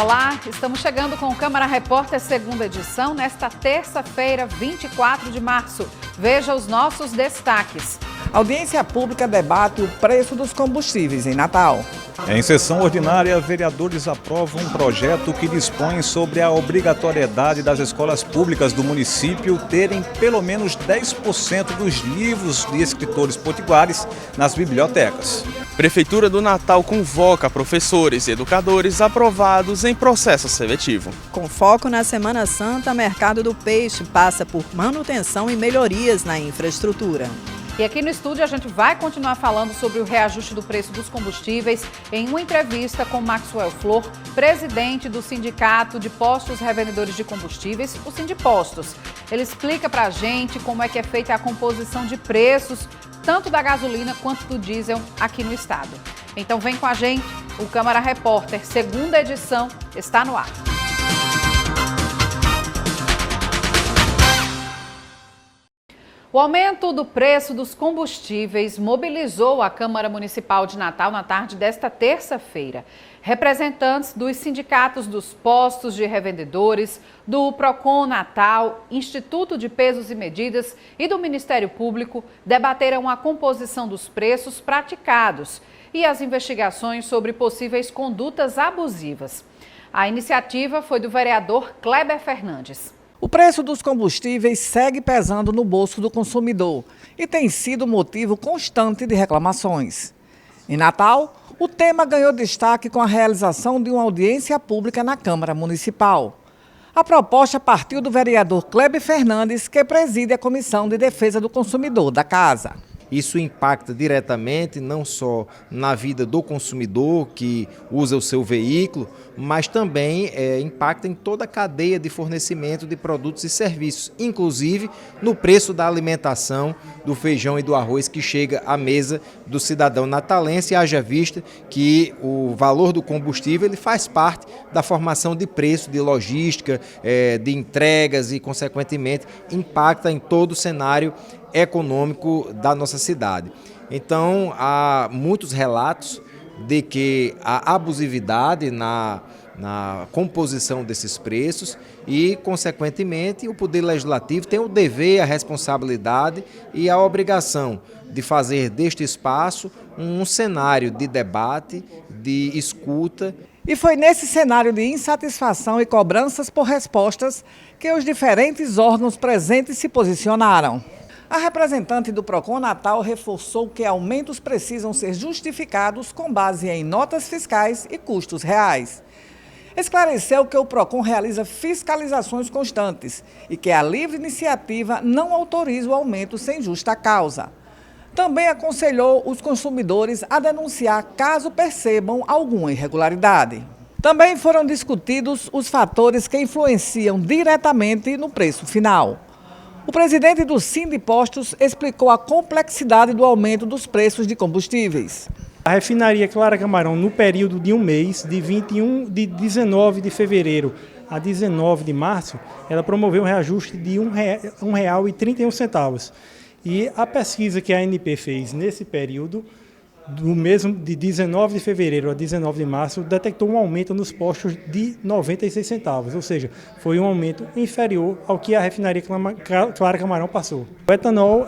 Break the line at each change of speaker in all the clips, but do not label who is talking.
Olá, estamos chegando com o Câmara Repórter segunda edição nesta terça-feira, 24 de março. Veja os nossos destaques.
A audiência pública debate o preço dos combustíveis em Natal.
Em sessão ordinária, vereadores aprovam um projeto que dispõe sobre a obrigatoriedade das escolas públicas do município terem pelo menos 10% dos livros de escritores potiguares nas bibliotecas.
Prefeitura do Natal convoca professores e educadores aprovados em processo seletivo.
Com foco na Semana Santa, Mercado do Peixe passa por manutenção e melhorias na infraestrutura.
E aqui no estúdio a gente vai continuar falando sobre o reajuste do preço dos combustíveis em uma entrevista com Maxwell Flor, presidente do Sindicato de Postos Revendedores de Combustíveis, o Sindipostos. Ele explica pra gente como é que é feita a composição de preços, tanto da gasolina quanto do diesel aqui no estado. Então vem com a gente, o Câmara Repórter, segunda edição, está no ar. O aumento do preço dos combustíveis mobilizou a Câmara Municipal de Natal na tarde desta terça-feira. Representantes dos sindicatos dos postos de revendedores, do Procon Natal, Instituto de Pesos e Medidas e do Ministério Público debateram a composição dos preços praticados e as investigações sobre possíveis condutas abusivas. A iniciativa foi do vereador Kleber Fernandes.
O preço dos combustíveis segue pesando no bolso do consumidor e tem sido motivo constante de reclamações. Em Natal, o tema ganhou destaque com a realização de uma audiência pública na Câmara Municipal. A proposta partiu do vereador Kleber Fernandes, que preside a Comissão de Defesa do Consumidor da Casa.
Isso impacta diretamente não só na vida do consumidor que usa o seu veículo, mas também impacta em toda a cadeia de fornecimento de produtos e serviços, inclusive no preço da alimentação, do feijão e do arroz que chega à mesa do cidadão natalense, haja vista que o valor do combustível ele faz parte da formação de preço, de logística, de entregas e, consequentemente, impacta em todo o cenário econômico da nossa cidade. Então, há muitos relatos de que há abusividade na composição desses preços e, consequentemente, o Poder Legislativo tem o dever, a responsabilidade e a obrigação de fazer deste espaço um cenário de debate, de escuta.
E foi nesse cenário de insatisfação e cobranças por respostas que os diferentes órgãos presentes se posicionaram. A representante do Procon Natal reforçou que aumentos precisam ser justificados com base em notas fiscais e custos reais. Esclareceu que o Procon realiza fiscalizações constantes e que a livre iniciativa não autoriza o aumento sem justa causa. Também aconselhou os consumidores a denunciar caso percebam alguma irregularidade. Também foram discutidos os fatores que influenciam diretamente no preço final. O presidente do Sindipostos explicou a complexidade do aumento dos preços de combustíveis.
A refinaria Clara Camarão, no período de um mês, de 19 de fevereiro a 19 de março, ela promoveu um reajuste de R$ 1,31. E a pesquisa que a ANP fez nesse período, do mesmo de 19 de fevereiro a 19 de março, detectou um aumento nos postos de 96 centavos, ou seja, foi um aumento inferior ao que a refinaria Clara Camarão passou. O etanol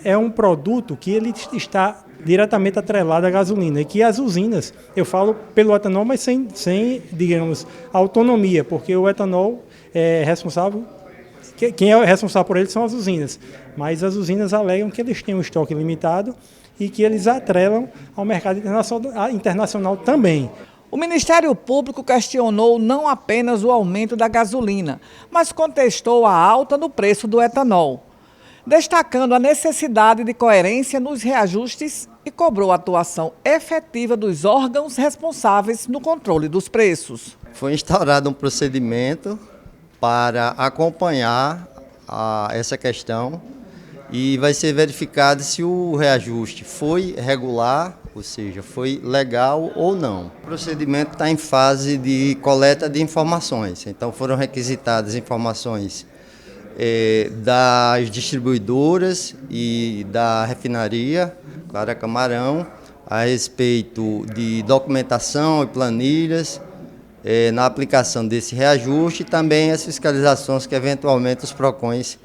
é um produto que ele está diretamente atrelado à gasolina e que as usinas, eu falo pelo etanol, mas sem digamos, autonomia, porque o etanol é responsável, quem é responsável por ele são as usinas, mas as usinas alegam que eles têm um estoque limitado e que eles atrelam ao mercado internacional também.
O Ministério Público questionou não apenas o aumento da gasolina, mas contestou a alta no preço do etanol, destacando a necessidade de coerência nos reajustes e cobrou a atuação efetiva dos órgãos responsáveis no controle dos preços.
Foi instaurado um procedimento para acompanhar essa questão e vai ser verificado se o reajuste foi regular, ou seja, foi legal ou não. O procedimento está em fase de coleta de informações, então foram requisitadas informações das distribuidoras e da refinaria Clara Camarão a respeito de documentação e planilhas na aplicação desse reajuste e também as fiscalizações que eventualmente os PROCONs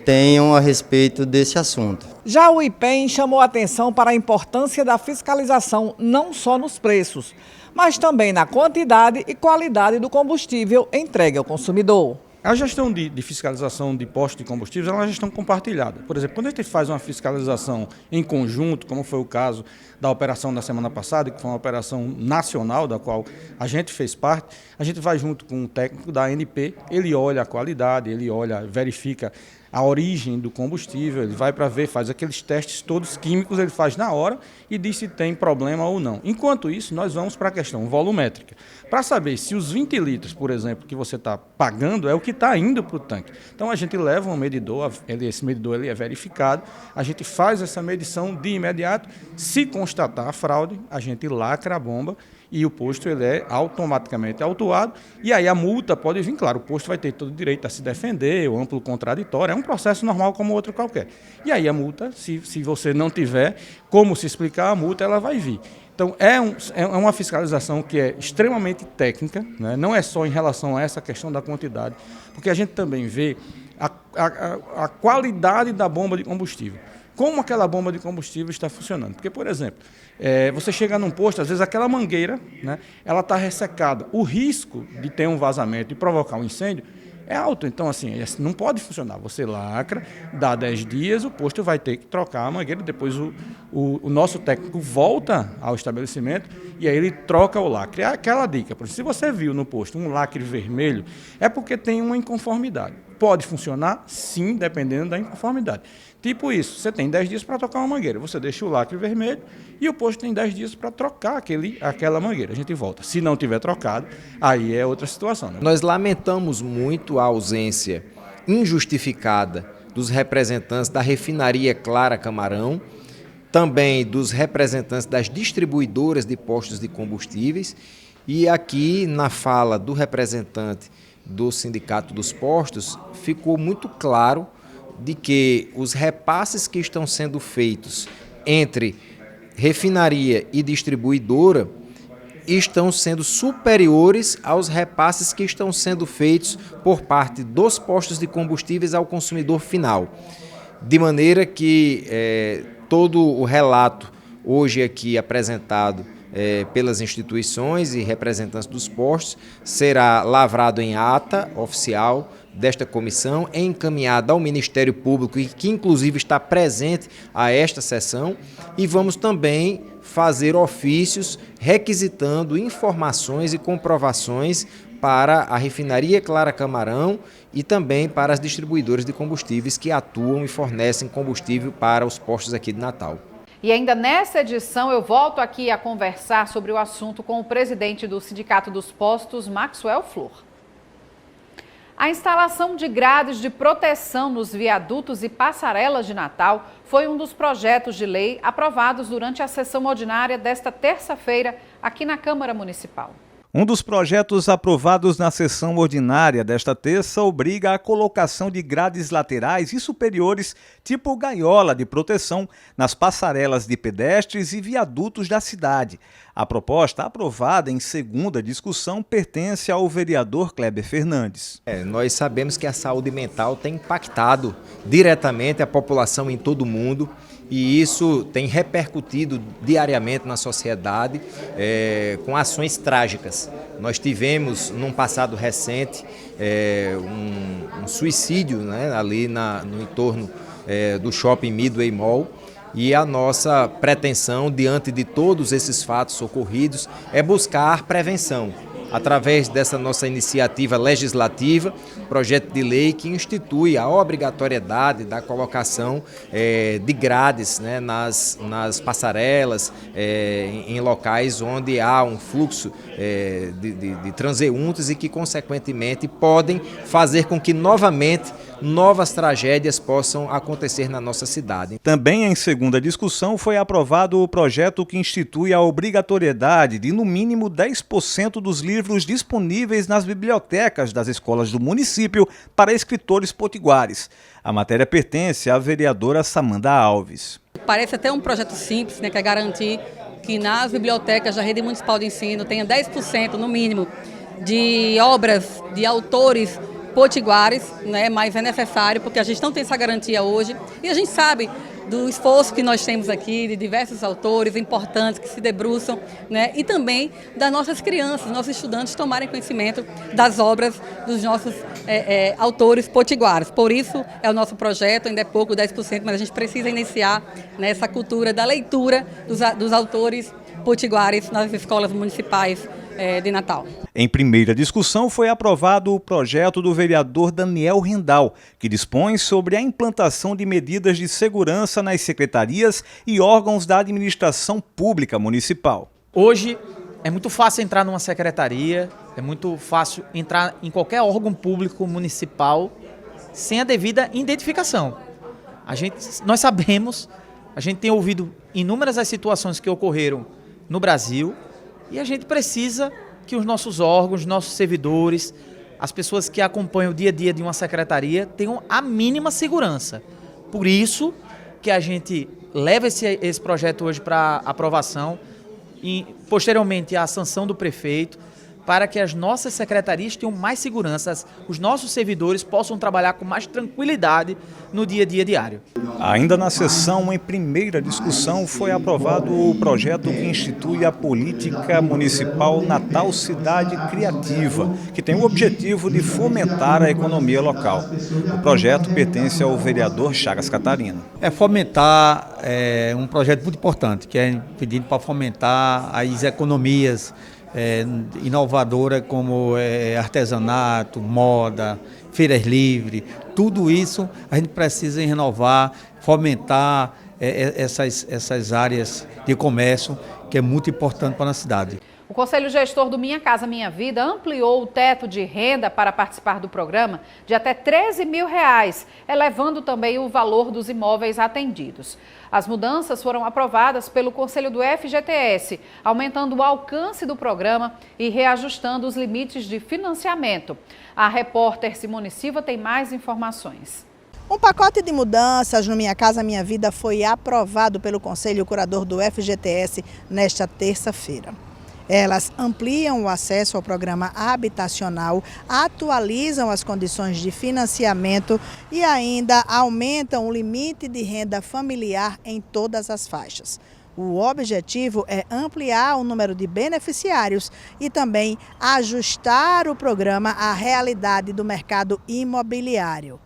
tenham a respeito desse assunto.
Já o IPEM chamou atenção para a importância da fiscalização não só nos preços, mas também na quantidade e qualidade do combustível entregue ao consumidor.
A gestão de fiscalização de postos de combustíveis é uma gestão compartilhada. Por exemplo, quando a gente faz uma fiscalização em conjunto, como foi o caso da operação da semana passada, que foi uma operação nacional, da qual a gente fez parte, a gente vai junto com o técnico da ANP, ele olha a qualidade, ele verifica a origem do combustível, ele vai para ver, faz aqueles testes todos químicos, ele faz na hora e diz se tem problema ou não. Enquanto isso, nós vamos para a questão volumétrica, para saber se os 20 litros, por exemplo, que você está pagando é o que está indo para o tanque. Então a gente leva um medidor, esse medidor ele é verificado, a gente faz essa medição de imediato, se constatar a fraude, a gente lacra a bomba e o posto ele é automaticamente autuado, e aí a multa pode vir, claro, o posto vai ter todo o direito a se defender, o amplo contraditório, é um processo normal como outro qualquer. E aí a multa, se você não tiver como se explicar a multa, ela vai vir. Então é uma fiscalização que é extremamente técnica, né? Não é só em relação a essa questão da quantidade, porque a gente também vê a qualidade da bomba de combustível. Como aquela bomba de combustível está funcionando. Porque, por exemplo, você chega num posto, às vezes aquela mangueira, né, ela está ressecada. O risco de ter um vazamento e provocar um incêndio é alto. Então, assim, não pode funcionar. Você lacra, dá 10 dias, o posto vai ter que trocar a mangueira, depois o nosso técnico volta ao estabelecimento e aí ele troca o lacre. É aquela dica, por exemplo, se você viu no posto um lacre vermelho, é porque tem uma inconformidade. Pode funcionar? Sim, dependendo da inconformidade. Tipo isso, você tem 10 dias para trocar uma mangueira, você deixa o lacre vermelho e o posto tem 10 dias para trocar aquela mangueira. A gente volta. Se não tiver trocado, aí é outra situação, né?
Nós lamentamos muito a ausência injustificada dos representantes da refinaria Clara Camarão, também dos representantes das distribuidoras de postos de combustíveis, e aqui na fala do representante do Sindicato dos Postos ficou muito claro de que os repasses que estão sendo feitos entre refinaria e distribuidora estão sendo superiores aos repasses que estão sendo feitos por parte dos postos de combustíveis ao consumidor final. De maneira que todo o relato hoje aqui apresentado pelas instituições e representantes dos postos será lavrado em ata oficial desta comissão, encaminhada ao Ministério Público e que inclusive está presente a esta sessão, e vamos também fazer ofícios requisitando informações e comprovações para a refinaria Clara Camarão e também para as distribuidoras de combustíveis que atuam e fornecem combustível para os postos aqui de Natal.
E ainda nessa edição eu volto aqui a conversar sobre o assunto com o presidente do Sindicato dos Postos, Maxwell Flor. A instalação de grades de proteção nos viadutos e passarelas de Natal foi um dos projetos de lei aprovados durante a sessão ordinária desta terça-feira aqui na Câmara Municipal.
Um dos projetos aprovados na sessão ordinária desta terça obriga a colocação de grades laterais e superiores, tipo gaiola de proteção, nas passarelas de pedestres e viadutos da cidade. A proposta, aprovada em segunda discussão, pertence ao vereador Kleber Fernandes.
Nós sabemos que a saúde mental tem impactado diretamente a população em todo o mundo, e isso tem repercutido diariamente na sociedade com ações trágicas. Nós tivemos, num passado recente, um suicídio, né, ali no entorno do shopping Midway Mall, e a nossa pretensão, diante de todos esses fatos ocorridos, é buscar prevenção. Através dessa nossa iniciativa legislativa, projeto de lei que institui a obrigatoriedade da colocação de grades, né, nas passarelas, em locais onde há um fluxo de transeuntes e que, consequentemente, podem fazer com que novamente novas tragédias possam acontecer na nossa cidade.
Também em segunda discussão foi aprovado o projeto que institui a obrigatoriedade de no mínimo 10% dos livros disponíveis nas bibliotecas das escolas do município para escritores potiguares. A matéria pertence à vereadora Samanda Alves.
Parece até um projeto simples, né, que é garantir que nas bibliotecas da Rede Municipal de Ensino tenha 10% no mínimo de obras de autores potiguares, né? Mas é necessário porque a gente não tem essa garantia hoje e a gente sabe do esforço que nós temos aqui, de diversos autores importantes que se debruçam, né? E também das nossas crianças, nossos estudantes tomarem conhecimento das obras dos nossos autores potiguares. Por isso é o nosso projeto, ainda é pouco, 10%, mas a gente precisa iniciar, né, essa cultura da leitura dos autores potiguares nas escolas municipais de Natal.
Em primeira discussão foi aprovado o projeto do vereador Daniel Rindal, que dispõe sobre a implantação de medidas de segurança nas secretarias e órgãos da administração pública municipal.
Hoje é muito fácil entrar numa secretaria, é muito fácil entrar em qualquer órgão público municipal sem a devida identificação. Nós sabemos, a gente tem ouvido inúmeras as situações que ocorreram no Brasil e a gente precisa que os nossos órgãos, nossos servidores, as pessoas que acompanham o dia a dia de uma secretaria tenham a mínima segurança. Por isso que a gente leva esse projeto hoje para aprovação e posteriormente à sanção do prefeito, para que as nossas secretarias tenham mais segurança, os nossos servidores possam trabalhar com mais tranquilidade no dia a dia diário.
Ainda na sessão, em primeira discussão, foi aprovado o projeto que institui a política municipal Natal Cidade Criativa, que tem o objetivo de fomentar a economia local. O projeto pertence ao vereador Chagas Catarino.
Fomentar um projeto muito importante, que é pedindo para fomentar as economias inovadora como artesanato, moda, feiras livres, tudo isso a gente precisa renovar, fomentar essas áreas de comércio que é muito importante para a cidade.
O Conselho Gestor do Minha Casa Minha Vida ampliou o teto de renda para participar do programa de até R$ 13 mil, elevando também o valor dos imóveis atendidos. As mudanças foram aprovadas pelo Conselho do FGTS, aumentando o alcance do programa e reajustando os limites de financiamento. A repórter Simone Silva tem mais informações.
Um pacote de mudanças no Minha Casa Minha Vida foi aprovado pelo Conselho Curador do FGTS nesta terça-feira. Elas ampliam o acesso ao programa habitacional, atualizam as condições de financiamento e ainda aumentam o limite de renda familiar em todas as faixas. O objetivo é ampliar o número de beneficiários e também ajustar o programa à realidade do mercado imobiliário.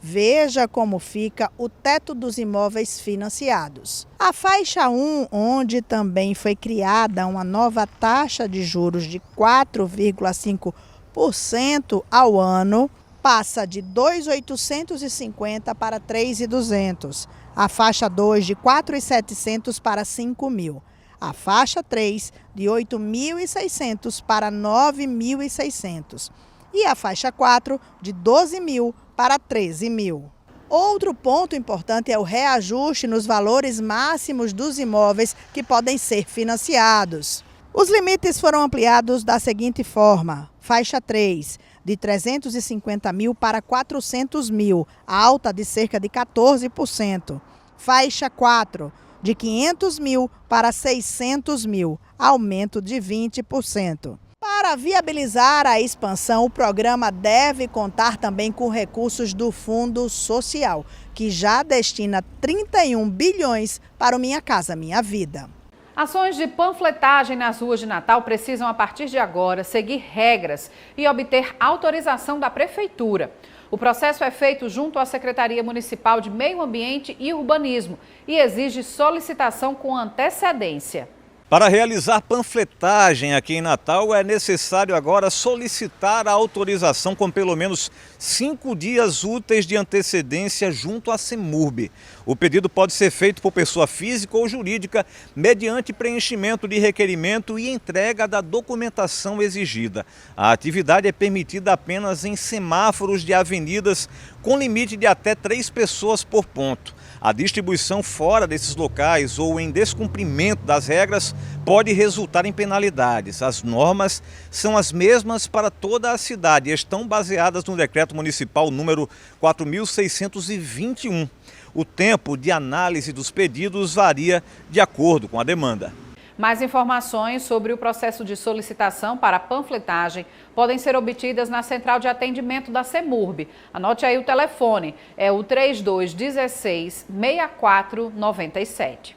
Veja como fica o teto dos imóveis financiados. A faixa 1, onde também foi criada uma nova taxa de juros de 4,5% ao ano, passa de R$ 2.850 para R$ 3.200. A faixa 2 de R$ 4.700 para R$ 5.000. A faixa 3 de R$ 8.600 para R$ 9.600. E a faixa 4 de R$ 12.000 para R$ 13.000. Outro ponto importante é o reajuste nos valores máximos dos imóveis que podem ser financiados. Os limites foram ampliados da seguinte forma: faixa 3, de R$ 350 mil para R$ 400 mil, alta de cerca de 14%. Faixa 4, de R$ 500 mil para R$ 600 mil, aumento de 20%. Para viabilizar a expansão, o programa deve contar também com recursos do Fundo Social, que já destina 31 bilhões para o Minha Casa Minha Vida.
Ações de panfletagem nas ruas de Natal precisam, a partir de agora, seguir regras e obter autorização da Prefeitura. O processo é feito junto à Secretaria Municipal de Meio Ambiente e Urbanismo e exige solicitação com antecedência.
Para realizar panfletagem aqui em Natal, é necessário agora solicitar a autorização com pelo menos 5 dias úteis de antecedência junto à CEMURB. O pedido pode ser feito por pessoa física ou jurídica, mediante preenchimento de requerimento e entrega da documentação exigida. A atividade é permitida apenas em semáforos de avenidas com limite de até 3 pessoas por ponto. A distribuição fora desses locais ou em descumprimento das regras pode resultar em penalidades. As normas são as mesmas para toda a cidade e estão baseadas no Decreto Municipal número 4.621. O tempo de análise dos pedidos varia de acordo com a demanda.
Mais informações sobre o processo de solicitação para panfletagem podem ser obtidas na central de atendimento da CEMURB. Anote aí o telefone, é o 3216-6497.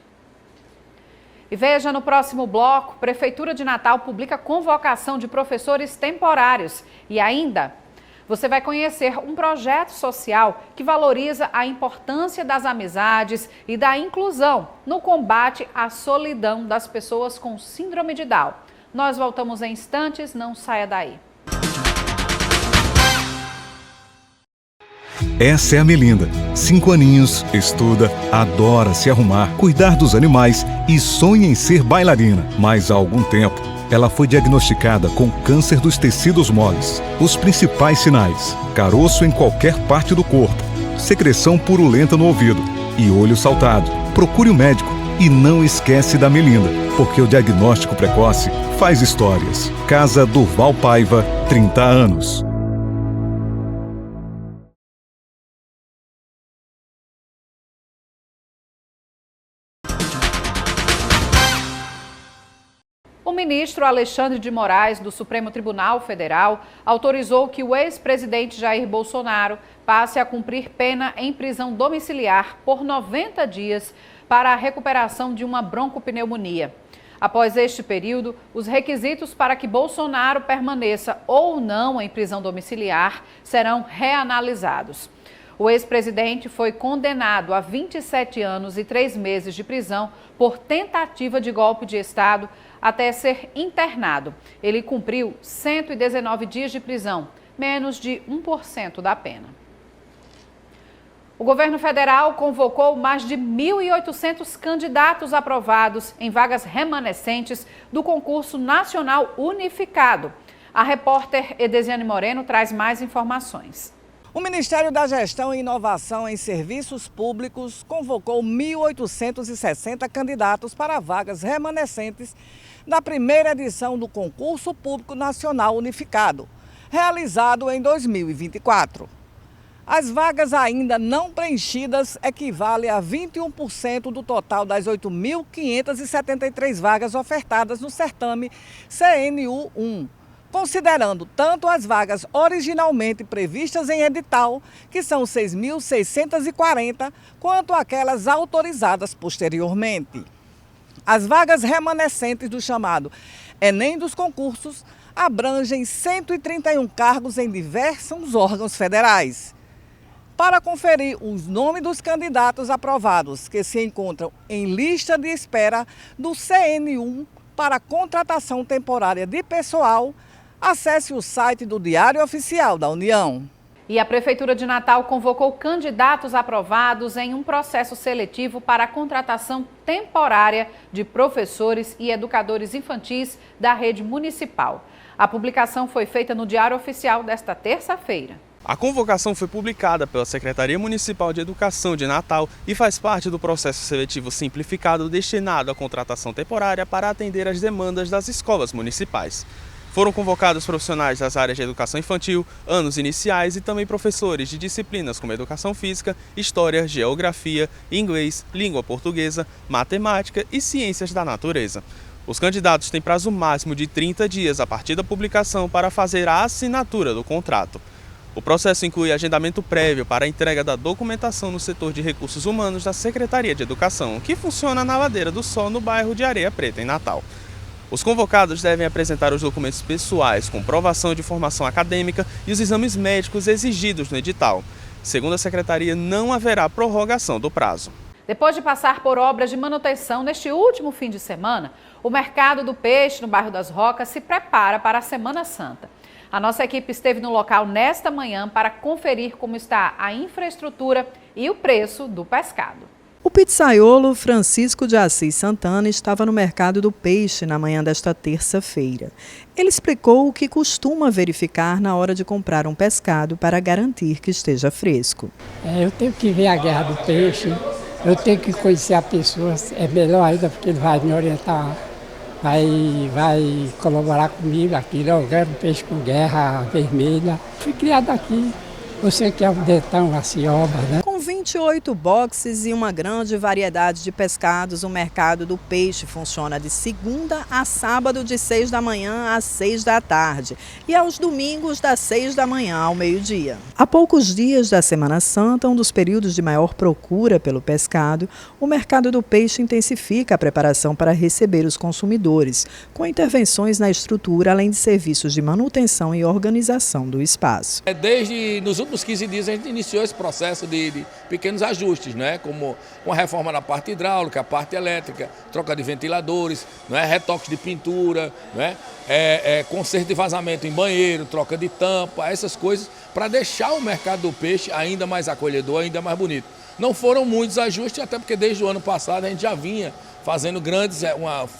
E veja no próximo bloco, Prefeitura de Natal publica convocação de professores temporários. E ainda, você vai conhecer um projeto social que valoriza a importância das amizades e da inclusão no combate à solidão das pessoas com síndrome de Down. Nós voltamos em instantes, não saia daí.
Essa é a Melinda, 5 aninhos, estuda, adora se arrumar, cuidar dos animais e sonha em ser bailarina. Mas há algum tempo, ela foi diagnosticada com câncer dos tecidos moles. Os principais sinais: caroço em qualquer parte do corpo, secreção purulenta no ouvido e olho saltado. Procure o médico e não esquece da Melinda, porque o diagnóstico precoce faz histórias. Casa Durval Paiva, 30 anos.
O ministro Alexandre de Moraes, do Supremo Tribunal Federal, autorizou que o ex-presidente Jair Bolsonaro passe a cumprir pena em prisão domiciliar por 90 dias para a recuperação de uma broncopneumonia. Após este período, os requisitos para que Bolsonaro permaneça ou não em prisão domiciliar serão reanalisados. O ex-presidente foi condenado a 27 anos e 3 meses de prisão por tentativa de golpe de Estado até ser internado. Ele cumpriu 119 dias de prisão, menos de 1% da pena. O governo federal convocou mais de 1.800 candidatos aprovados em vagas remanescentes do concurso nacional unificado. A repórter Edesiane Moreno traz mais informações.
O Ministério da Gestão e Inovação em Serviços Públicos convocou 1.860 candidatos para vagas remanescentes da primeira edição do Concurso Público Nacional Unificado, realizado em 2024. As vagas ainda não preenchidas equivalem a 21% do total das 8.573 vagas ofertadas no certame CNU-1. Considerando tanto as vagas originalmente previstas em edital, que são 6.640, quanto aquelas autorizadas posteriormente. As vagas remanescentes do chamado Enem dos concursos abrangem 131 cargos em diversos órgãos federais. Para conferir os nomes dos candidatos aprovados que se encontram em lista de espera do CNU para contratação temporária de pessoal, acesse o site do Diário Oficial da União.
E a Prefeitura de Natal convocou candidatos aprovados em um processo seletivo para a contratação temporária de professores e educadores infantis da rede municipal. A publicação foi feita no Diário Oficial desta terça-feira.
A convocação foi publicada pela Secretaria Municipal de Educação de Natal e faz parte do processo seletivo simplificado destinado à contratação temporária para atender às demandas das escolas municipais. Foram convocados profissionais das áreas de educação infantil, anos iniciais e também professores de disciplinas como educação física, história, geografia, inglês, língua portuguesa, matemática e ciências da natureza. Os candidatos têm prazo máximo de 30 dias a partir da publicação para fazer a assinatura do contrato. O processo inclui agendamento prévio para a entrega da documentação no setor de recursos humanos da Secretaria de Educação, que funciona na Ladeira do Sol, no bairro de Areia Preta, em Natal. Os convocados devem apresentar os documentos pessoais, comprovação de formação acadêmica e os exames médicos exigidos no edital. Segundo a Secretaria, não haverá prorrogação do prazo.
Depois de passar por obras de manutenção neste último fim de semana, o mercado do peixe no bairro das Rocas se prepara para a Semana Santa. A nossa equipe esteve no local nesta manhã para conferir como está a infraestrutura e o preço do pescado.
O pizzaiolo Francisco de Assis Santana estava no mercado do peixe na manhã desta terça-feira. Ele explicou o que costuma verificar na hora de comprar um pescado para garantir que esteja fresco.
Eu tenho que ver a guerra do peixe, eu tenho que conhecer a pessoa, é melhor ainda porque ele vai me orientar, vai colaborar comigo aqui. Eu quero peixe com guerra vermelha. Fui criado aqui. Você que é um dentão, a cioba, né?
Convinha 28 boxes e uma grande variedade de pescados, o mercado do peixe funciona de segunda a sábado, de 6 da manhã às 6 da tarde e aos domingos, das 6 da manhã ao meio-dia. Há poucos dias da Semana Santa, um dos períodos de maior procura pelo pescado, o mercado do peixe intensifica a preparação para receber os consumidores, com intervenções na estrutura, além de serviços de manutenção e organização do espaço.
Desde nos últimos 15 dias a gente iniciou esse processo de pequenos ajustes, né? Como a reforma na parte hidráulica, a parte elétrica, troca de ventiladores, né? Retoques de pintura, né? Conserto de vazamento em banheiro, troca de tampa, essas coisas para deixar o mercado do peixe ainda mais acolhedor, ainda mais bonito. Não foram muitos ajustes, até porque desde o ano passado a gente já vinha fazendo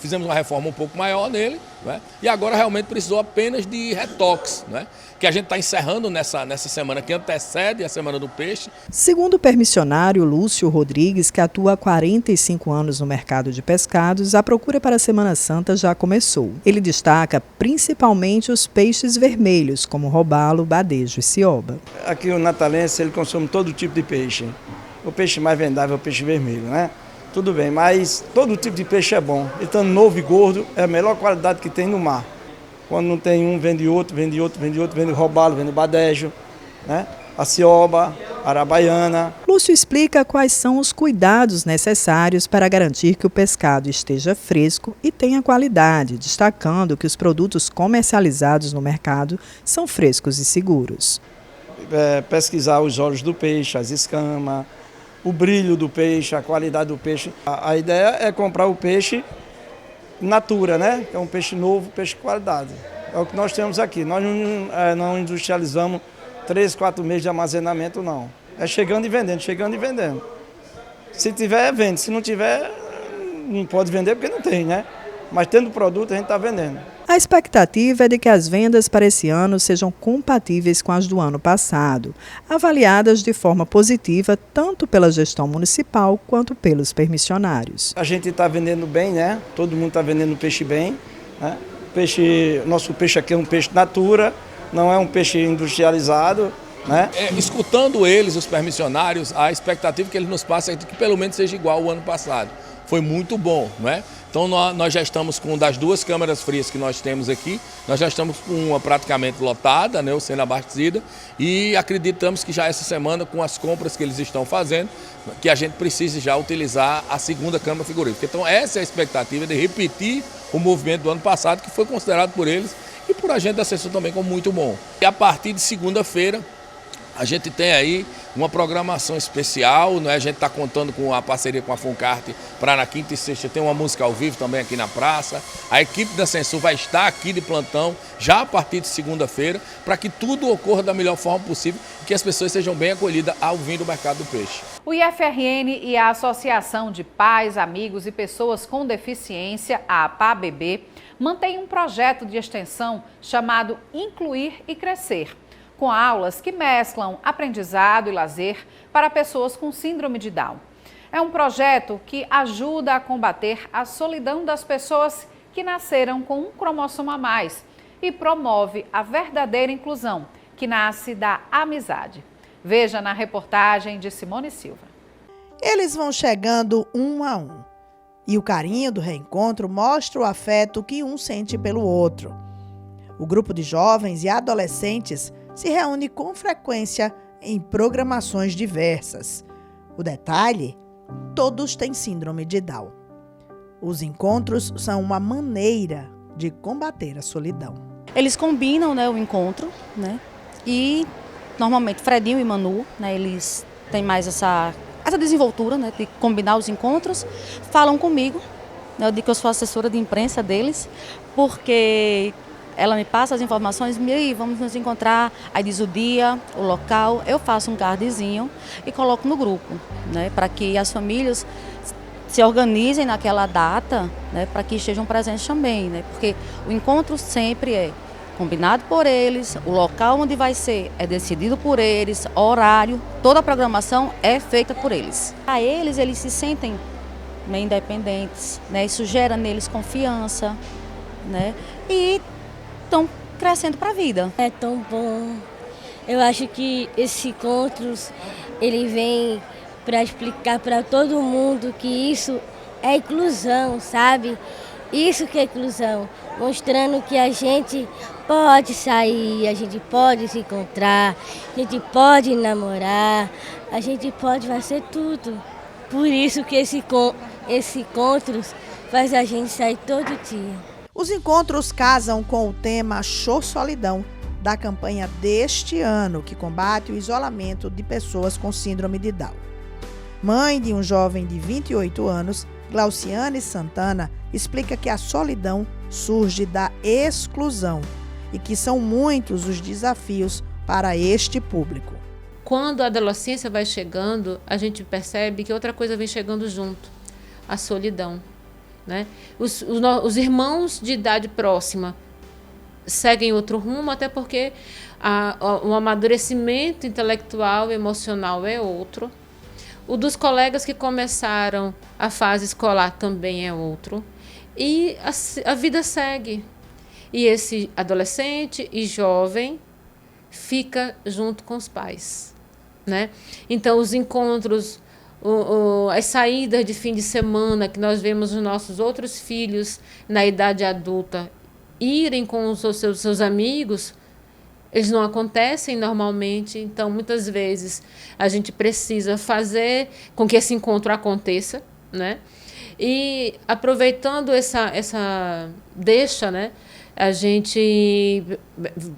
fizemos uma reforma um pouco maior nele, né? E agora realmente precisou apenas de retoques, né? Que a gente está encerrando nessa semana que antecede a Semana do Peixe.
Segundo o permissionário Lúcio Rodrigues, que atua há 45 anos no mercado de pescados, a procura para a Semana Santa já começou. Ele destaca principalmente os peixes vermelhos, como robalo, badejo e cioba.
Aqui o natalense ele consome todo tipo de peixe. O peixe mais vendável é o peixe vermelho, né? Tudo bem, mas todo tipo de peixe é bom. Então, novo e gordo é a melhor qualidade que tem no mar. Quando não tem um, vende outro, vende outro, vende outro, vende robalo, vende badejo, né? A cioba, a arabaiana.
Lúcio explica quais são os cuidados necessários para garantir que o pescado esteja fresco e tenha qualidade, destacando que os produtos comercializados no mercado são frescos e seguros.
Pesquisar os olhos do peixe, as escamas, o brilho do peixe, a qualidade do peixe. A ideia é comprar o peixe natura, né? Que é um peixe novo, peixe de qualidade. É o que nós temos aqui. Nós não industrializamos 3, 4 meses de armazenamento, não. É chegando e vendendo, chegando e vendendo. Se tiver, vende. Se não tiver, não pode vender porque não tem, né? Mas tendo produto, a gente está vendendo.
A expectativa é de que as vendas para esse ano sejam compatíveis com as do ano passado, avaliadas de forma positiva tanto pela gestão municipal quanto pelos permissionários.
A gente está vendendo bem, né? Todo mundo está vendendo peixe bem, né? Nosso peixe aqui é um peixe natura, não é um peixe industrializado, né?
Escutando eles, os permissionários, a expectativa que eles nos passam é de que pelo menos seja igual ao ano passado. Foi muito bom, não é? Então nós já estamos com das 2 câmaras frias que nós temos aqui, nós já estamos com uma praticamente lotada, né, sendo abastecida, e acreditamos que já essa semana, com as compras que eles estão fazendo, que a gente precise já utilizar a 2ª câmara frigorífica. Então essa é a expectativa de repetir o movimento do ano passado, que foi considerado por eles e por a gente da Assessor também como muito bom. E a partir de segunda-feira, a gente tem aí uma programação especial, né? A gente está contando com a parceria com a Funcarte para na quinta e sexta ter uma música ao vivo também aqui na praça. A equipe da Censur vai estar aqui de plantão já a partir de segunda-feira para que tudo ocorra da melhor forma possível e que as pessoas sejam bem acolhidas ao vir do mercado do peixe.
O IFRN e a Associação de Pais, Amigos e Pessoas com Deficiência, a APABB, mantêm um projeto de extensão chamado Incluir e Crescer, com aulas que mesclam aprendizado e lazer para pessoas com síndrome de Down. É um projeto que ajuda a combater a solidão das pessoas que nasceram com um cromossomo a mais e promove a verdadeira inclusão, que nasce da amizade. Veja na reportagem de Simone Silva.
Eles vão chegando um a um. E o carinho do reencontro mostra o afeto que um sente pelo outro. O grupo de jovens e adolescentes se reúne com frequência em programações diversas. O detalhe: todos têm síndrome de Down. Os encontros são uma maneira de combater a solidão.
Eles combinam, né, o encontro, né, e normalmente Fredinho e Manu, né, eles têm mais essa desenvoltura, né, de combinar os encontros, falam comigo, né, eu digo que eu sou assessora de imprensa deles, porque ela me passa as informações, e aí, vamos nos encontrar, aí diz o dia, o local, eu faço um cardzinho e coloco no grupo, né, para que as famílias se organizem naquela data, né, para que estejam presentes também, né, porque o encontro sempre é combinado por eles, o local onde vai ser é decidido por eles, o horário, toda a programação é feita por eles. A eles se sentem, né, independentes, né, isso gera neles confiança, né, e estão crescendo para a vida.
É tão bom. Eu acho que esses encontros, ele vem para explicar para todo mundo que isso é inclusão, sabe? Isso que é inclusão, mostrando que a gente pode sair, a gente pode se encontrar, a gente pode namorar, a gente pode fazer tudo. Por isso que esse encontro faz a gente sair todo dia.
Os encontros casam com o tema Show Solidão, da campanha deste ano, que combate o isolamento de pessoas com síndrome de Down. Mãe de um jovem de 28 anos, Glauciane Santana explica que a solidão surge da exclusão e que são muitos os desafios para este público.
Quando a adolescência vai chegando, a gente percebe que outra coisa vem chegando junto, a solidão, né? Os irmãos de idade próxima seguem outro rumo, até porque o amadurecimento intelectual e emocional é outro. O dos colegas que começaram a fase escolar também é outro. E a vida segue. E esse adolescente e jovem fica junto com os pais, né? Então, os encontros, as saídas de fim de semana que nós vemos os nossos outros filhos na idade adulta irem com os seus amigos, eles não acontecem normalmente. Então, muitas vezes, a gente precisa fazer com que esse encontro aconteça, né? E aproveitando essa deixa, né? A gente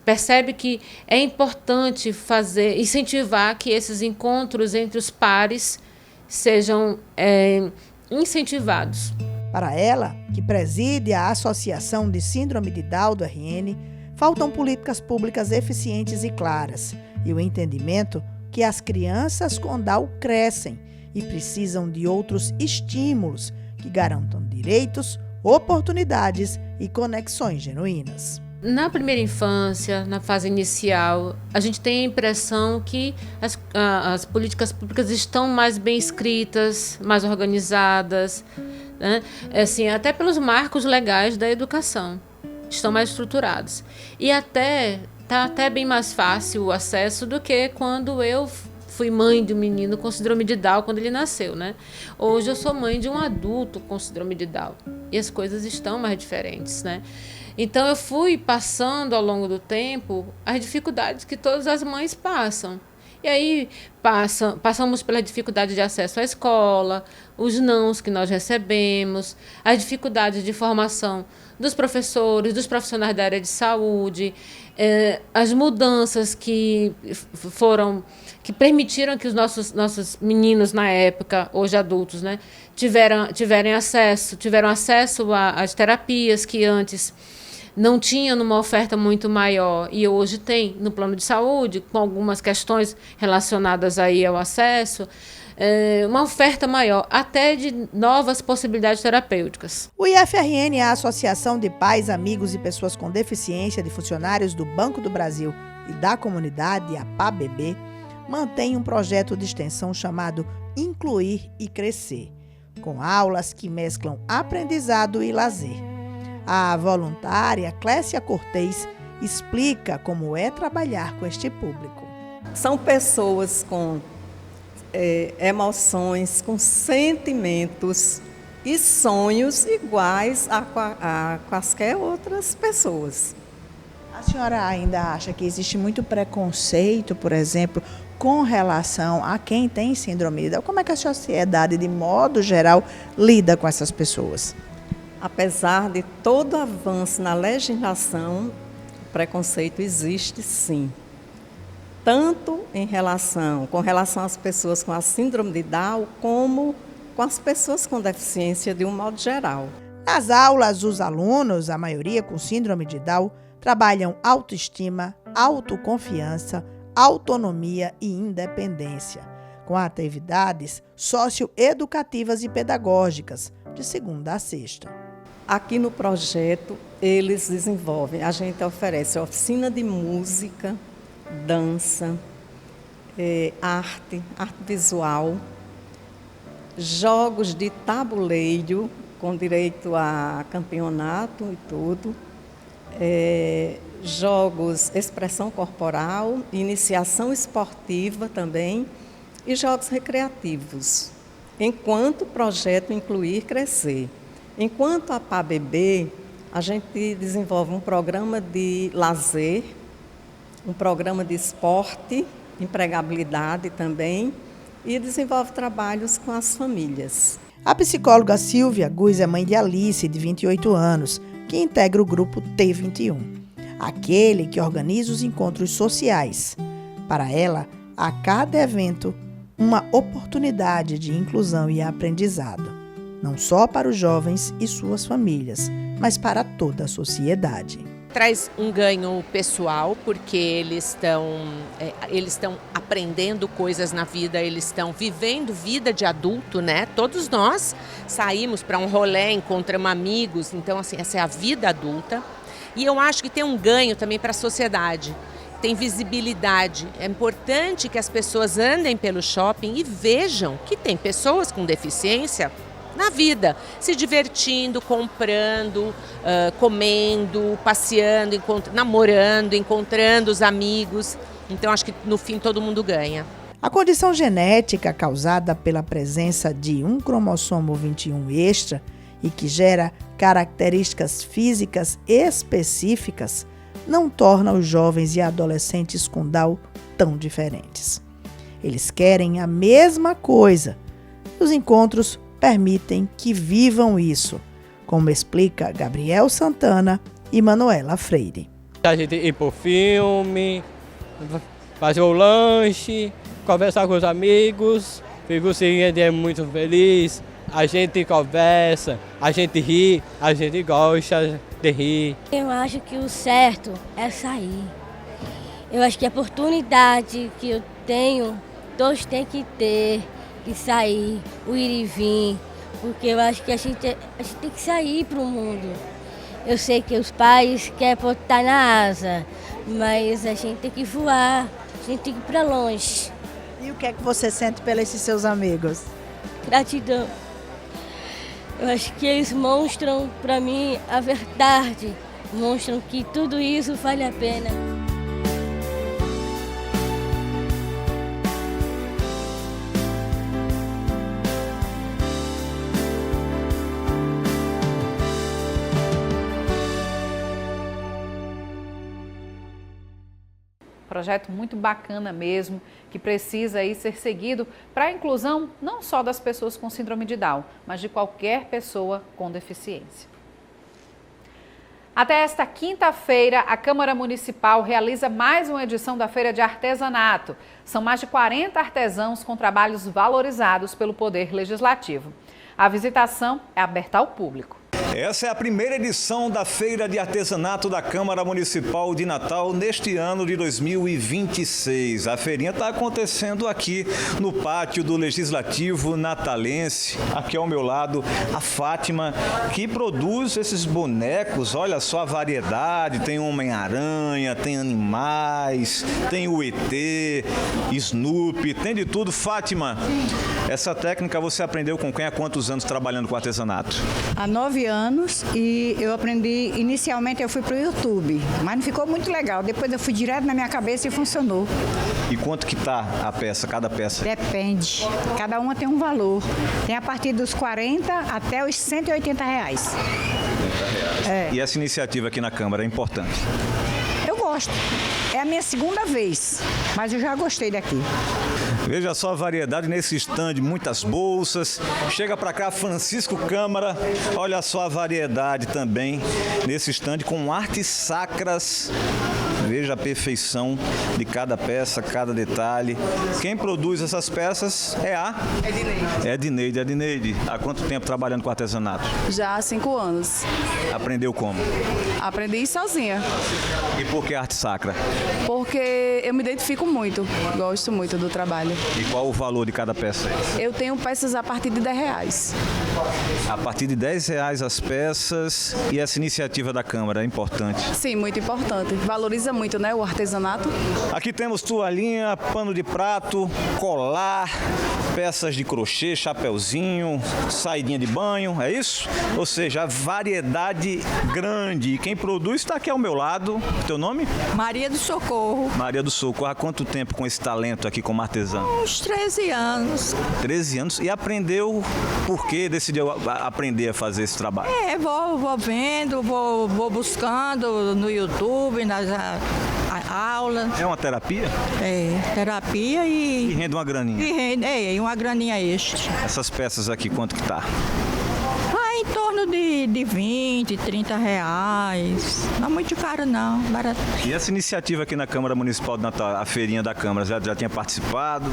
percebe que é importante incentivar que esses encontros entre os pares sejam incentivados.
Para ela, que preside a Associação de Síndrome de Down do RN, faltam políticas públicas eficientes e claras e o entendimento que as crianças com Down crescem e precisam de outros estímulos que garantam direitos, oportunidades e conexões genuínas.
Na primeira infância, na fase inicial, a gente tem a impressão que as políticas públicas estão mais bem escritas, mais organizadas, né? Assim, até pelos marcos legais da educação, estão mais estruturados. E está até bem mais fácil o acesso do que quando eu fui mãe de um menino com síndrome de Down quando ele nasceu, né? Hoje eu sou mãe de um adulto com síndrome de Down e as coisas estão mais diferentes, né? Então eu fui passando ao longo do tempo as dificuldades que todas as mães passam. E aí passamos pela dificuldade de acesso à escola, os nãos que nós recebemos, as dificuldades de formação dos professores, dos profissionais da área de saúde, as mudanças que permitiram que os nossos meninos na época, hoje adultos, né, tiveram acesso às terapias que antes não tinha numa oferta muito maior e hoje tem no plano de saúde, com algumas questões relacionadas aí ao acesso, uma oferta maior, até de novas possibilidades terapêuticas.
O IFRN é a Associação de Pais, Amigos e Pessoas com Deficiência de Funcionários do Banco do Brasil e da Comunidade, a PABB, mantém um projeto de extensão chamado Incluir e Crescer, com aulas que mesclam aprendizado e lazer. A voluntária Clécia Cortez explica como é trabalhar com este público.
São pessoas com emoções, com sentimentos e sonhos iguais a quaisquer outras pessoas.
A senhora ainda acha que existe muito preconceito, por exemplo, com relação a quem tem síndrome de Down? Como é que a sociedade, de modo geral, lida com essas pessoas?
Apesar de todo avanço na legislação, o preconceito existe sim. Tanto com relação às pessoas com a síndrome de Down, como com as pessoas com deficiência de um modo geral.
Nas aulas, os alunos, a maioria com síndrome de Down, trabalham autoestima, autoconfiança, autonomia e independência, com atividades socioeducativas e pedagógicas, de segunda a sexta.
Aqui no projeto, eles desenvolvem, a gente oferece oficina de música, dança, arte visual, jogos de tabuleiro, com direito a campeonato e tudo, jogos expressão corporal, iniciação esportiva também, e jogos recreativos, enquanto o projeto Incluir Crescer. Enquanto a PABB, a gente desenvolve um programa de lazer, um programa de esporte, empregabilidade também, e desenvolve trabalhos com as famílias.
A psicóloga Silvia Guz é mãe de Alice, de 28 anos, que integra o grupo T21, aquele que organiza os encontros sociais. Para ela, a cada evento, uma oportunidade de inclusão e aprendizado, não só para os jovens e suas famílias, mas para toda a sociedade.
Traz um ganho pessoal, porque eles estão aprendendo coisas na vida, eles estão vivendo vida de adulto, né? Todos nós saímos para um rolê, encontramos amigos, então assim, essa é a vida adulta. E eu acho que tem um ganho também para a sociedade, tem visibilidade. É importante que as pessoas andem pelo shopping e vejam que tem pessoas com deficiência na vida, se divertindo, comprando, comendo, passeando, namorando, encontrando os amigos. Então, acho que no fim todo mundo ganha.
A condição genética causada pela presença de um cromossomo 21 extra e que gera características físicas específicas não torna os jovens e adolescentes com Down tão diferentes. Eles querem a mesma coisa. Os encontros permitem que vivam isso, como explica Gabriel Santana e Manuela Freire.
A gente ir pro filme, fazer o lanche, conversar com os amigos, fico o seguinte, é muito feliz, a gente conversa, a gente ri, a gente gosta de rir.
Eu acho que o certo é sair. Eu acho que a oportunidade que eu tenho, todos têm que ter. De sair, o ir e vir, porque eu acho que a gente tem que sair para o mundo. Eu sei que os pais querem botar na asa, mas a gente tem que voar, a gente tem que ir para longe.
E o que é que você sente pelos seus amigos?
Gratidão. Eu acho que eles mostram para mim a verdade, mostram que tudo isso vale a pena.
Projeto muito bacana mesmo, que precisa aí ser seguido para a inclusão não só das pessoas com síndrome de Down, mas de qualquer pessoa com deficiência. Até esta quinta-feira, a Câmara Municipal realiza mais uma edição da Feira de Artesanato. São mais de 40 artesãos com trabalhos valorizados pelo Poder Legislativo. A visitação é aberta ao público.
Essa é a primeira edição da Feira de Artesanato da Câmara Municipal de Natal neste ano de 2026. A feirinha está acontecendo aqui no pátio do Legislativo natalense. Aqui ao meu lado, a Fátima, que produz esses bonecos. Olha só a variedade, tem Homem-Aranha, tem animais, tem o ET, Snoopy, tem de tudo. Fátima, essa técnica você aprendeu com quem? Há quantos anos trabalhando com artesanato?
Há 9 anos e eu aprendi, inicialmente eu fui para o YouTube, mas não ficou muito legal. Depois eu fui direto na minha cabeça e funcionou.
E quanto que tá a peça, cada peça?
Depende, cada uma tem um valor. Tem a partir dos 40 até os 180 reais.
É. E essa iniciativa aqui na Câmara é importante?
Eu gosto. É a minha segunda vez, mas eu já gostei daqui.
Veja só a variedade nesse stand, muitas bolsas. Chega para cá, Francisco Câmara. Olha só a variedade também nesse stand com artes sacras. Veja a perfeição de cada peça, cada detalhe. Quem produz essas peças é a Edneide. Edneide, há quanto tempo trabalhando com artesanato?
Já há 5 anos.
Aprendeu como?
Aprendi sozinha.
E por que arte sacra?
Porque eu me identifico muito, gosto muito do trabalho.
E qual o valor de cada peça?
Eu tenho peças a partir de R$10.
A partir de R$10 as peças. E essa iniciativa da Câmara é importante?
Sim, muito importante. Valoriza muito, né, o artesanato.
Aqui temos toalhinha, pano de prato, colar, peças de crochê, chapeuzinho, saidinha de banho, é isso? Ou seja, a variedade grande. E quem produz está aqui ao meu lado. Teu nome?
Maria do Socorro.
Maria do Socorro. Há quanto tempo com esse talento aqui como artesã?
Uns 13 anos.
13 anos. E aprendeu por que decidiu aprender a fazer esse trabalho?
Vou vendo, vou buscando no YouTube, nas aulas.
É uma terapia?
É, terapia e
rende uma graninha.
E uma graninha extra.
Essas peças aqui, quanto que tá?
Em torno de 20, 30 reais. Não é muito caro não, barato.
E essa iniciativa aqui na Câmara Municipal de Natal, a feirinha da Câmara, já tinha participado?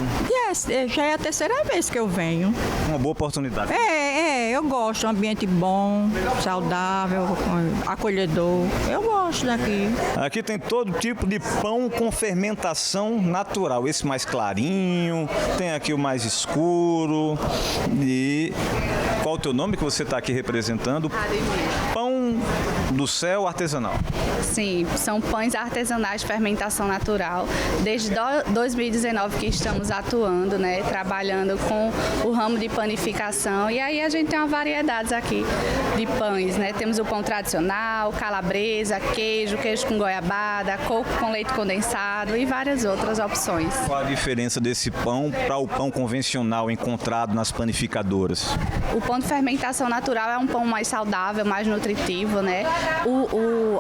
Já é a terceira vez que eu venho.
Uma boa oportunidade.
Eu gosto, um ambiente bom, saudável, acolhedor. Eu gosto daqui.
Aqui tem todo tipo de pão com fermentação natural. Esse mais clarinho, tem aqui o mais escuro. E qual o teu nome que você está aqui representando? Pão do céu artesanal.
Sim, são pães artesanais de fermentação natural. Desde 2019 que estamos atuando, né, trabalhando com o ramo de panificação. E aí a gente tem uma variedade aqui de pães, né? Temos o pão tradicional, calabresa, queijo com goiabada, coco com leite condensado e várias outras opções.
Qual a diferença desse pão para o pão convencional encontrado nas panificadoras?
O pão de fermentação natural é um pão mais saudável, mais nutritivo, né?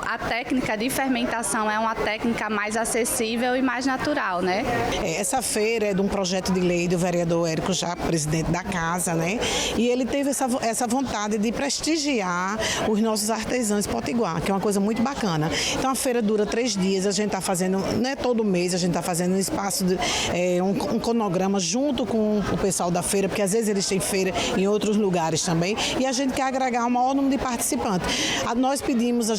A técnica de fermentação é uma técnica mais acessível e mais natural, né?
Essa feira é de um projeto de lei do vereador Érico Já, presidente da casa, né? E ele teve essa vontade de prestigiar os nossos artesãos potiguar, que é uma coisa muito bacana. Então a feira dura 3 dias, a gente está fazendo, não é todo mês, a gente está fazendo um espaço, um cronograma junto com o pessoal da feira, porque às vezes eles têm feira em outros lugares também, e a gente quer agregar um maior número de participantes. Nós pedimos,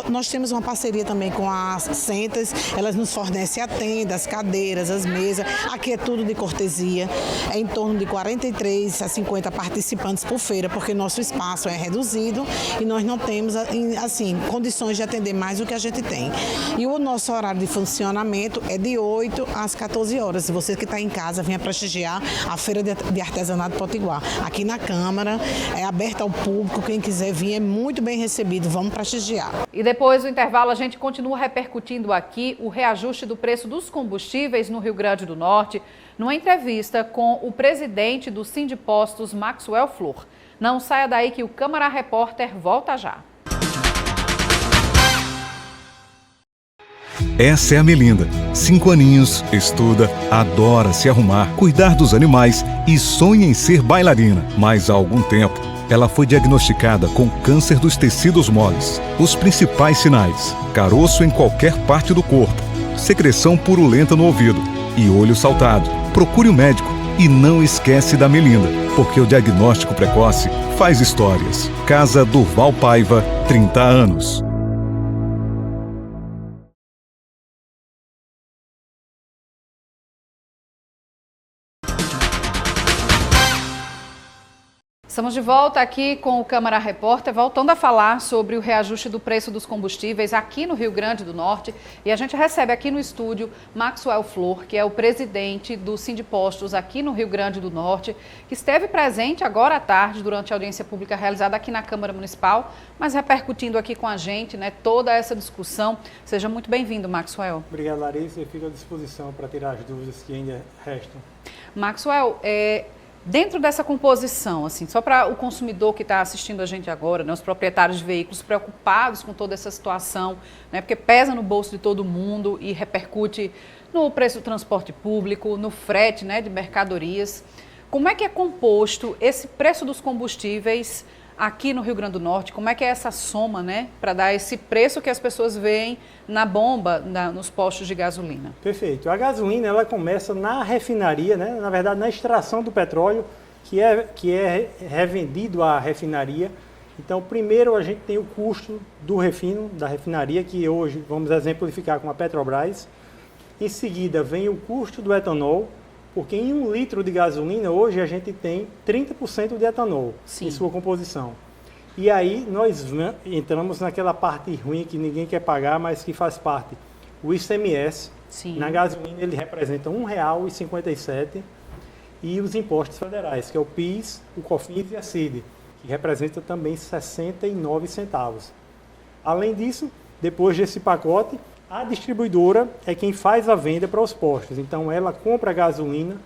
nós temos uma parceria também com as Centas, elas nos fornecem a tenda, as cadeiras, as mesas, aqui é tudo de cortesia, é em torno de 43 a 50 participantes por feira, porque nosso espaço é reduzido e nós não temos, assim, condições de atender mais do que a gente tem. E o nosso horário de funcionamento é de 8 às 14 horas. Se você que está em casa, venha prestigiar a Feira de Artesanato Potiguar. Aqui na Câmara, é aberta ao público, quem quiser vir é muito bem recebido, vamos prestigiar.
E depois do intervalo a gente continua repercutindo aqui o reajuste do preço dos combustíveis no Rio Grande do Norte, numa entrevista com o presidente do Sindipostos, Maxwell Flor. Não saia daí que o Câmara Repórter volta já.
Essa é a Melinda. 5 aninhos, estuda, adora se arrumar, cuidar dos animais e sonha em ser bailarina. Mas há algum tempo, ela foi diagnosticada com câncer dos tecidos moles. Os principais sinais: caroço em qualquer parte do corpo, secreção purulenta no ouvido e olho saltado. Procure o médico e não esquece da Melinda, porque o diagnóstico precoce faz histórias. Casa Durval Paiva, 30 anos.
Estamos de volta aqui com o Câmara Repórter, voltando a falar sobre o reajuste do preço dos combustíveis aqui no Rio Grande do Norte. E a gente recebe aqui no estúdio Maxwell Flor, que é o presidente do Sindipostos aqui no Rio Grande do Norte, que esteve presente agora à tarde durante a audiência pública realizada aqui na Câmara Municipal, mas repercutindo aqui com a gente, né, toda essa discussão. Seja muito bem-vindo, Maxwell.
Obrigado, Larissa. Eu fico à disposição para tirar as dúvidas que ainda restam.
Maxwell, dentro dessa composição, assim, só para o consumidor que está assistindo a gente agora, né, os proprietários de veículos preocupados com toda essa situação, né, porque pesa no bolso de todo mundo e repercute no preço do transporte público, no frete, né, de mercadorias. Como é que é composto esse preço dos combustíveis aqui no Rio Grande do Norte? Como é que é essa soma, né, para dar esse preço que as pessoas veem na bomba, nos postos de gasolina?
Perfeito. A gasolina, ela começa na refinaria, né, na verdade na extração do petróleo, que é revendido à refinaria. Então, primeiro a gente tem o custo do refino, da refinaria, que hoje vamos exemplificar com a Petrobras. Em seguida vem o custo do etanol, porque em 1 litro de gasolina, hoje a gente tem 30% de etanol em sua composição. E aí nós entramos naquela parte ruim que ninguém quer pagar, mas que faz parte. O ICMS, na gasolina, ele representa R$ 1,57. e os impostos federais, que é o PIS, o COFINS e a CID, que representa também 69 centavos. Além disso, depois desse pacote, a distribuidora é quem faz a venda para os postos. Então, ela compra a gasolina,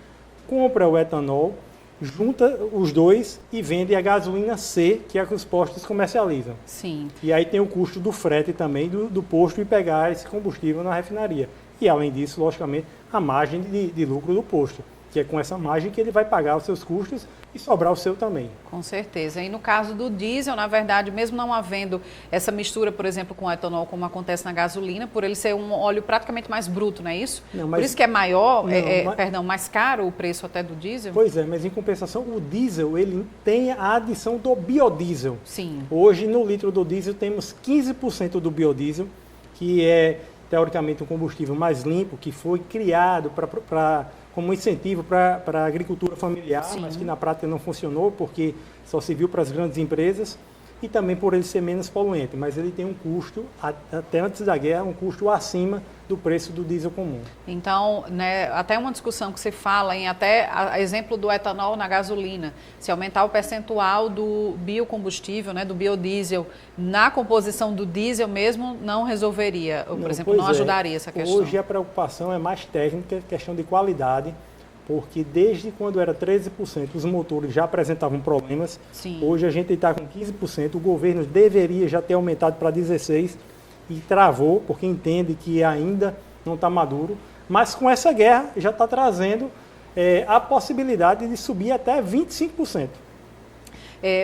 compra o etanol, junta os dois e vende a gasolina C, que é a que os postos comercializam.
Sim.
E aí tem o custo do frete também do posto e pegar esse combustível na refinaria. E, além disso, logicamente, a margem de lucro do posto, que é com essa margem que ele vai pagar os seus custos e sobrar o seu também.
Com certeza. E no caso do diesel, na verdade, mesmo não havendo essa mistura, por exemplo, com o etanol, como acontece na gasolina, por ele ser um óleo praticamente mais bruto, não é isso?
Não, mas,
por isso que é maior,
não,
mais caro o preço até do diesel?
Pois é, mas em compensação, o diesel, ele tem a adição do biodiesel.
Sim.
Hoje, no litro do diesel, temos 15% do biodiesel, que é, teoricamente, um combustível mais limpo, que foi criado como incentivo para a agricultura familiar,
Sim.
mas que na prática não funcionou, porque só se viu para as grandes empresas, e também por ele ser menos poluente, mas ele tem um custo, até antes da guerra, um custo acima do preço do diesel comum.
Então, né, até uma discussão que se fala em até exemplo do etanol na gasolina, se aumentar o percentual do biocombustível, né, do biodiesel, na composição do diesel mesmo, não resolveria, ou, por exemplo, não ajudaria essa questão.
Hoje a preocupação é mais técnica, questão de qualidade, porque desde quando era 13%, os motores já apresentavam problemas.
Sim.
Hoje a gente está com 15%, o governo deveria já ter aumentado para 16% e travou, porque entende que ainda não está maduro. Mas com essa guerra já está trazendo a possibilidade de subir até 25%.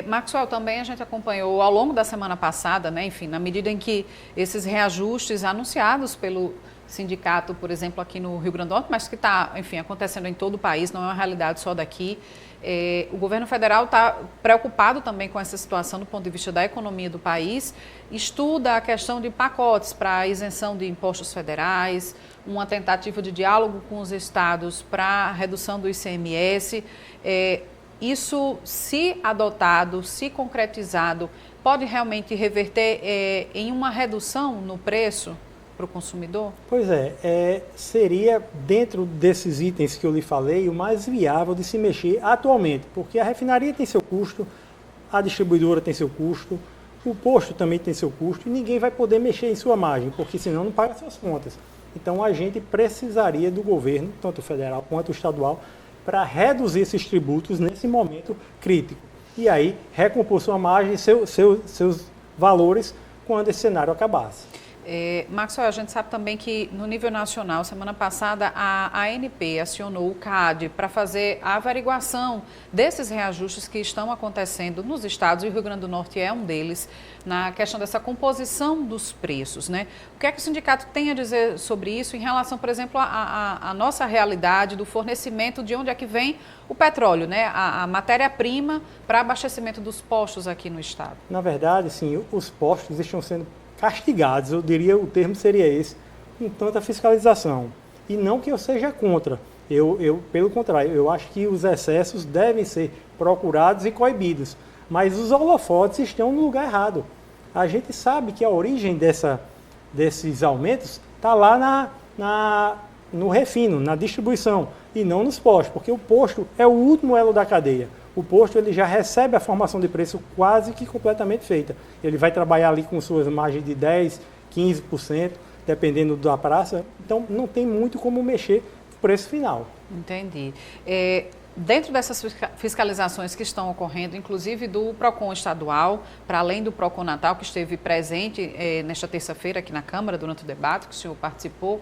Maxwell, também a gente acompanhou ao longo da semana passada, né, enfim, na medida em que esses reajustes anunciados pelo sindicato, por exemplo, aqui no Rio Grande do Norte, mas que está, enfim, acontecendo em todo o país, não é uma realidade só daqui. O governo federal está preocupado também com essa situação do ponto de vista da economia do país, estuda a questão de pacotes para a isenção de impostos federais, uma tentativa de diálogo com os estados para a redução do ICMS. Isso, se adotado, se concretizado, pode realmente reverter em uma redução no preço para o consumidor?
Pois seria, dentro desses itens que eu lhe falei, o mais viável de se mexer atualmente, porque a refinaria tem seu custo, a distribuidora tem seu custo, o posto também tem seu custo e ninguém vai poder mexer em sua margem, porque senão não paga suas contas. Então a gente precisaria do governo, tanto o federal quanto o estadual, para reduzir esses tributos nesse momento crítico. E aí recompor sua margem, seus valores, quando esse cenário acabasse.
Maxwell, a gente sabe também que no nível nacional, semana passada, a ANP acionou o CAD para fazer a averiguação desses reajustes que estão acontecendo nos estados, e o Rio Grande do Norte é um deles, na questão dessa composição dos preços, né? O que é que o sindicato tem a dizer sobre isso em relação, por exemplo, à nossa realidade do fornecimento, de onde é que vem o petróleo, né? A matéria-prima para abastecimento dos postos aqui no estado?
Na verdade, sim, os postos estão sendo castigados, eu diria, o termo seria esse, com tanta fiscalização. E não que eu seja contra, pelo contrário, eu acho que os excessos devem ser procurados e coibidos, mas os holofotes estão no lugar errado. A gente sabe que a origem desses aumentos está lá no refino, na distribuição, e não nos postos, porque o posto é o último elo da cadeia. O posto ele já recebe a formação de preço quase que completamente feita. Ele vai trabalhar ali com suas margens de 10%, 15%, dependendo da praça. Então, não tem muito como mexer no preço final.
Entendi. Dentro dessas fiscalizações que estão ocorrendo, inclusive do PROCON estadual, para além do PROCON Natal, que esteve presente nesta terça-feira aqui na Câmara, durante o debate que o senhor participou,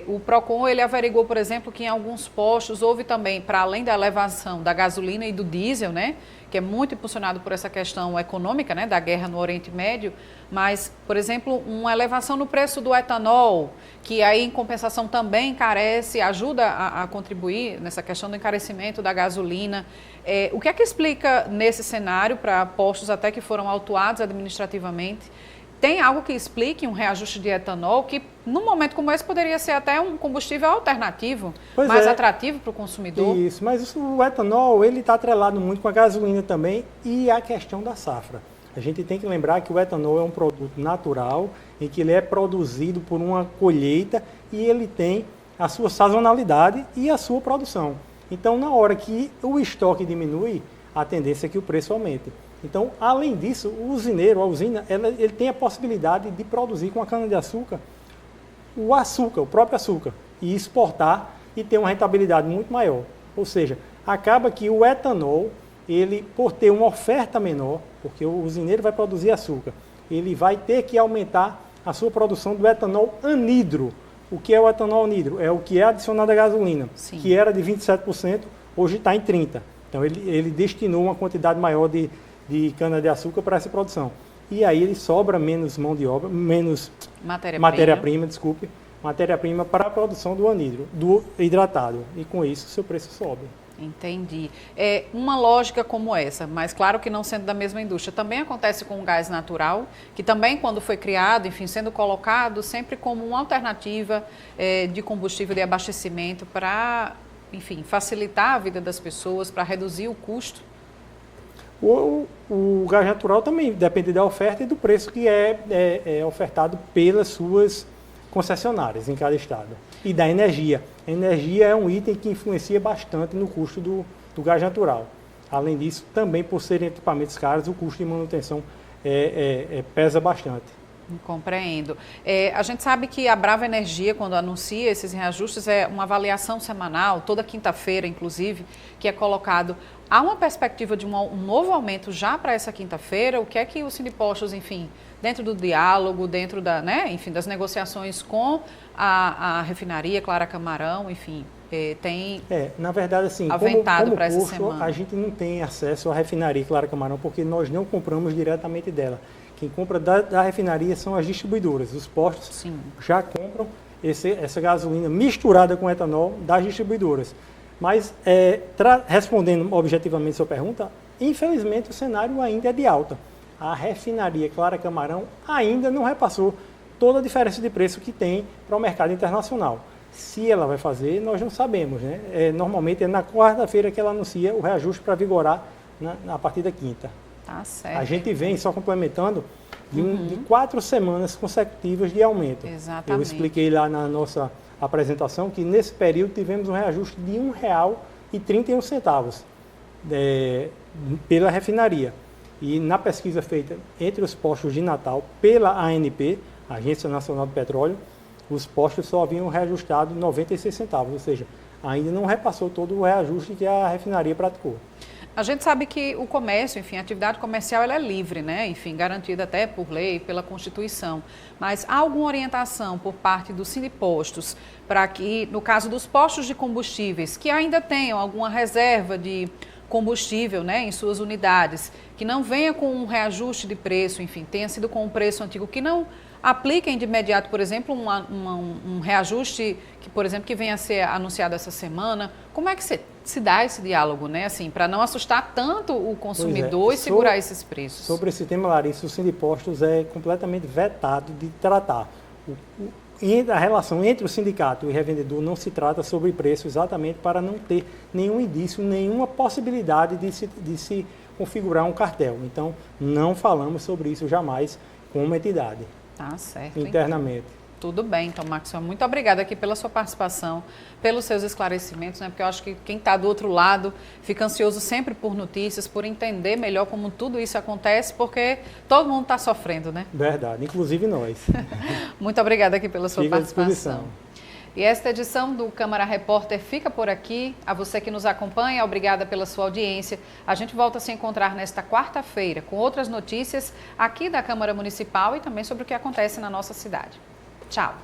o PROCON ele averigou, por exemplo, que em alguns postos houve também, para além da elevação da gasolina e do diesel, né, que é muito impulsionado por essa questão econômica, né, da guerra no Oriente Médio, mas, por exemplo, uma elevação no preço do etanol, que aí em compensação também encarece, ajuda a contribuir nessa questão do encarecimento da gasolina. O que é que explica nesse cenário para postos até que foram autuados administrativamente? Tem algo que explique um reajuste de etanol que, num momento como esse, poderia ser até um combustível alternativo, mais atrativo para o consumidor?
Isso, mas o etanol ele está atrelado muito com a gasolina também e a questão da safra. A gente tem que lembrar que o etanol é um produto natural, em que ele é produzido por uma colheita e ele tem a sua sazonalidade e a sua produção. Então, na hora que o estoque diminui, a tendência é que o preço aumente. Então, além disso, o usineiro, a usina, ele tem a possibilidade de produzir com a cana-de-açúcar o próprio açúcar, e exportar e ter uma rentabilidade muito maior. Ou seja, acaba que o etanol, ele, por ter uma oferta menor, porque o usineiro vai produzir açúcar, ele vai ter que aumentar a sua produção do etanol anidro. O que é o etanol anidro? É o que é adicionado à gasolina,
Sim.
que era de 27%, hoje está em 30%. Então, ele destinou uma quantidade maior de cana-de-açúcar para essa produção. E aí ele sobra menos mão de obra, menos matéria-prima para a produção do anidro, do hidratado. E com isso, seu preço sobe.
Entendi. É uma lógica como essa, mas claro que não sendo da mesma indústria. Também acontece com o gás natural, que também quando foi criado, enfim, sendo colocado sempre como uma alternativa de combustível de abastecimento para, enfim, facilitar a vida das pessoas, para reduzir o custo.
O gás natural também depende da oferta e do preço que é ofertado pelas suas concessionárias em cada estado. E da energia. A energia é um item que influencia bastante no custo do gás natural. Além disso, também por serem equipamentos caros, o custo de manutenção pesa bastante.
Compreendo. A gente sabe que a Brava Energia, quando anuncia esses reajustes, é uma avaliação semanal, toda quinta-feira, inclusive, que é colocado. Há uma perspectiva de um novo aumento já para essa quinta-feira? O que é que o Sindipostos, enfim, dentro do diálogo, dentro das negociações com a refinaria Clara Camarão, enfim, tem
na verdade, assim,
aventado
como
para essa
custo,
semana?
A gente não tem acesso à refinaria Clara Camarão porque nós não compramos diretamente dela. Quem compra da refinaria são as distribuidoras. Os postos
Sim.
já compram essa gasolina misturada com etanol das distribuidoras. Mas, respondendo objetivamente a sua pergunta, infelizmente o cenário ainda é de alta. A refinaria Clara Camarão ainda não repassou toda a diferença de preço que tem para o mercado internacional. Se ela vai fazer, nós não sabemos, né? Normalmente é na quarta-feira que ela anuncia o reajuste para vigorar a partir da quinta.
Tá certo.
A gente vem, só complementando, de 4 semanas consecutivas de aumento.
Exatamente.
Eu expliquei lá na nossa apresentação que nesse período tivemos um reajuste de R$ 1,31 pela refinaria. E na pesquisa feita entre os postos de Natal pela ANP, Agência Nacional do Petróleo, os postos só haviam reajustado 96 centavos, ou seja, ainda não repassou todo o reajuste que a refinaria praticou.
A gente sabe que o comércio, enfim, a atividade comercial ela é livre, né? Enfim, garantida até por lei, pela Constituição. Mas há alguma orientação por parte do Sindipostos para que, no caso dos postos de combustíveis, que ainda tenham alguma reserva de combustível, né, em suas unidades, que não venha com um reajuste de preço, enfim, tenha sido com o preço antigo, que não apliquem de imediato, por exemplo, um reajuste que, por exemplo, que venha a ser anunciado essa semana. Como é que se dá esse diálogo, né, assim, para não assustar tanto o consumidor e segurar esses preços?
Sobre esse tema, Larissa, o Sindipostos é completamente vetado de tratar. A relação entre o sindicato e o revendedor não se trata sobre preço, exatamente para não ter nenhum indício, nenhuma possibilidade de se configurar um cartel. Então, não falamos sobre isso jamais com uma entidade.
Tá certo.
Internamente.
Então. Tudo bem, então, Maxwell, muito obrigada aqui pela sua participação, pelos seus esclarecimentos, né? Porque eu acho que quem está do outro lado fica ansioso sempre por notícias, por entender melhor como tudo isso acontece, porque todo mundo está sofrendo, né?
Verdade, inclusive nós.
Muito obrigada aqui pela sua
Fica
participação.
à disposição.
E esta edição do Câmara Repórter fica por aqui. A você que nos acompanha, obrigada pela sua audiência. A gente volta a se encontrar nesta quarta-feira com outras notícias aqui da Câmara Municipal e também sobre o que acontece na nossa cidade. Tchau!